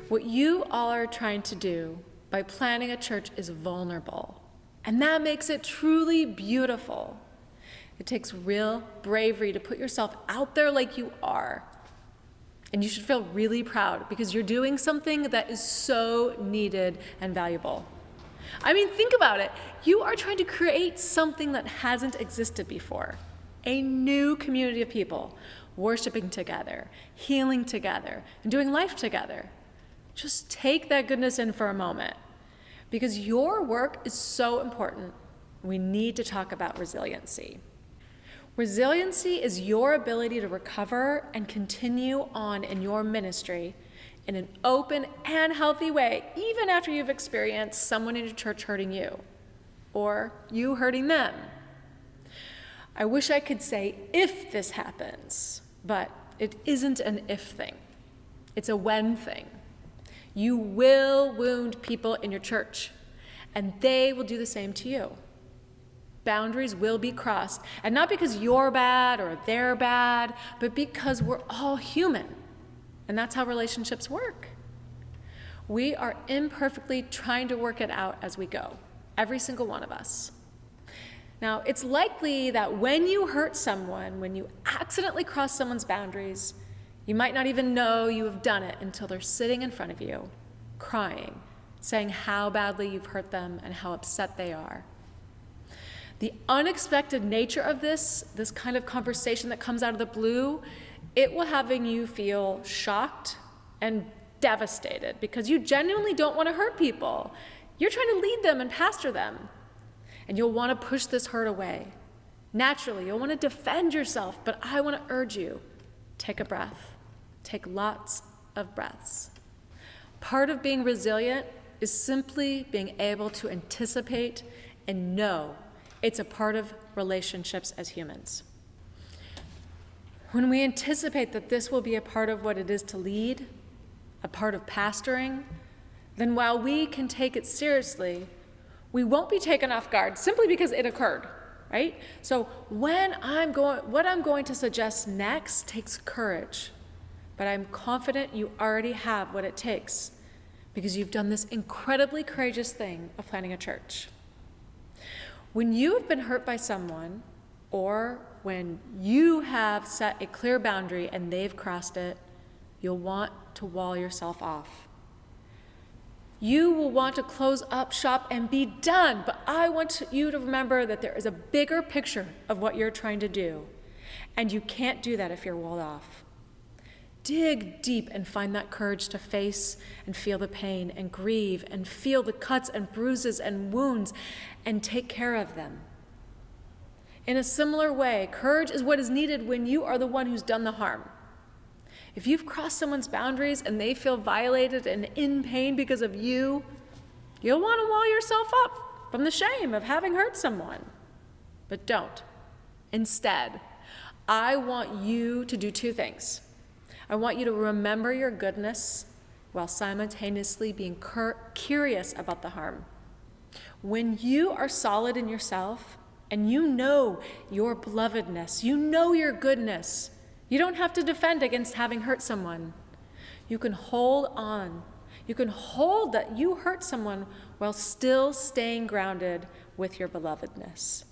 What you all are trying to do by planning a church is vulnerable, and that makes it truly beautiful. It takes real bravery to put yourself out there like you are. And you should feel really proud because you're doing something that is so needed and valuable. I mean, think about it. You are trying to create something that hasn't existed before. A new community of people worshiping together, healing together, and doing life together. Just take that goodness in for a moment because your work is so important. We need to talk about resiliency. Resiliency is your ability to recover and continue on in your ministry in an open and healthy way, even after you've experienced someone in your church hurting you, or you hurting them. I wish I could say if this happens, but it isn't an if thing. It's a when thing. You will wound people in your church, and they will do the same to you. Boundaries will be crossed, and not because you're bad or they're bad, but because we're all human, and that's how relationships work. We are imperfectly trying to work it out as we go, every single one of us. Now, it's likely that when you hurt someone, when you accidentally cross someone's boundaries, you might not even know you have done it until they're sitting in front of you, crying, saying how badly you've hurt them and how upset they are. The unexpected nature of this kind of conversation that comes out of the blue, it will having you feel shocked and devastated because you genuinely don't want to hurt people. You're trying to lead them and pastor them. And you'll want to push this hurt away. Naturally, you'll want to defend yourself, but I want to urge you, take a breath. Take lots of breaths. Part of being resilient is simply being able to anticipate and know it's a part of relationships as humans. When we anticipate that this will be a part of what it is to lead, a part of pastoring, then while we can take it seriously, we won't be taken off guard simply because it occurred, right? So what I'm going to suggest next takes courage, but I'm confident you already have what it takes because you've done this incredibly courageous thing of planning a church. When you have been hurt by someone, or when you have set a clear boundary and they've crossed it, you'll want to wall yourself off. You will want to close up shop and be done, but I want you to remember that there is a bigger picture of what you're trying to do, and you can't do that if you're walled off. Dig deep and find that courage to face and feel the pain and grieve and feel the cuts and bruises and wounds and take care of them. In a similar way, courage is what is needed when you are the one who's done the harm. If you've crossed someone's boundaries and they feel violated and in pain because of you, you'll want to wall yourself up from the shame of having hurt someone. But don't. Instead, I want you to do two things. I want you to remember your goodness while simultaneously being curious about the harm. When you are solid in yourself and you know your belovedness, you know your goodness, you don't have to defend against having hurt someone. You can hold on. You can hold that you hurt someone while still staying grounded with your belovedness.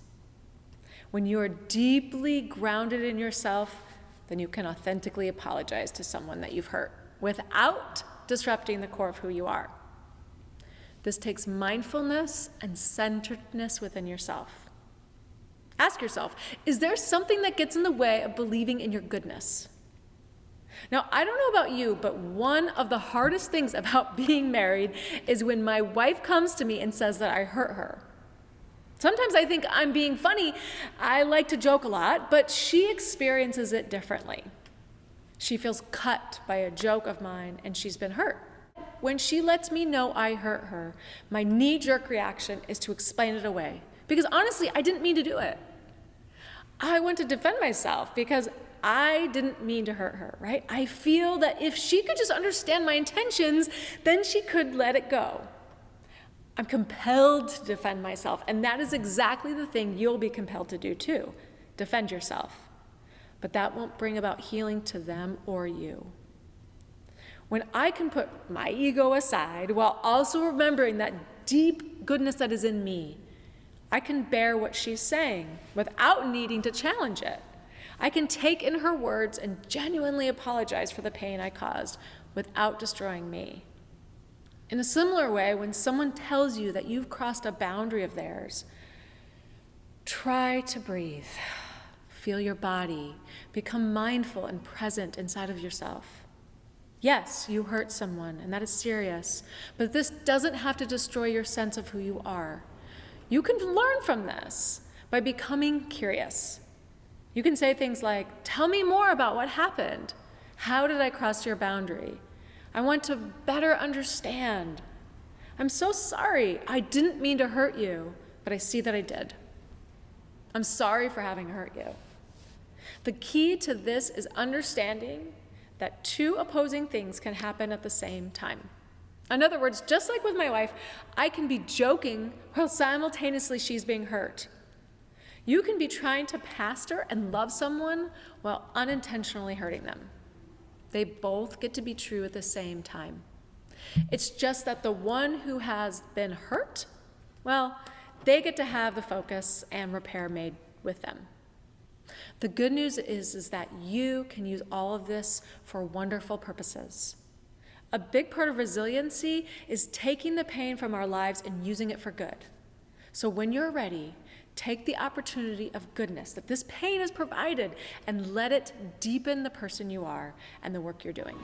When you are deeply grounded in yourself, then you can authentically apologize to someone that you've hurt without disrupting the core of who you are. This takes mindfulness and centeredness within yourself. Ask yourself, is there something that gets in the way of believing in your goodness? Now, I don't know about you, but one of the hardest things about being married is when my wife comes to me and says that I hurt her. Sometimes I think I'm being funny. I like to joke a lot, but she experiences it differently. She feels cut by a joke of mine, and she's been hurt. When she lets me know I hurt her, my knee-jerk reaction is to explain it away. Because honestly, I didn't mean to do it. I want to defend myself because I didn't mean to hurt her, right? I feel that if she could just understand my intentions, then she could let it go. I'm compelled to defend myself, and that is exactly the thing you'll be compelled to do too. Defend yourself. But that won't bring about healing to them or you. When I can put my ego aside while also remembering that deep goodness that is in me, I can bear what she's saying without needing to challenge it. I can take in her words and genuinely apologize for the pain I caused without destroying me. In a similar way, when someone tells you that you've crossed a boundary of theirs, try to breathe. Feel your body. Become mindful and present inside of yourself. Yes, you hurt someone, and that is serious, but this doesn't have to destroy your sense of who you are. You can learn from this by becoming curious. You can say things like, "Tell me more about what happened. How did I cross your boundary? I want to better understand. I'm so sorry. I didn't mean to hurt you, but I see that I did. I'm sorry for having hurt you." The key to this is understanding that two opposing things can happen at the same time. In other words, just like with my wife, I can be joking while simultaneously she's being hurt. You can be trying to pastor and love someone while unintentionally hurting them. They both get to be true at the same time. It's just that the one who has been hurt, well, they get to have the focus and repair made with them. The good news is that you can use all of this for wonderful purposes. A big part of resiliency is taking the pain from our lives and using it for good. So when you're ready, take the opportunity of goodness that this pain has provided and let it deepen the person you are and the work you're doing.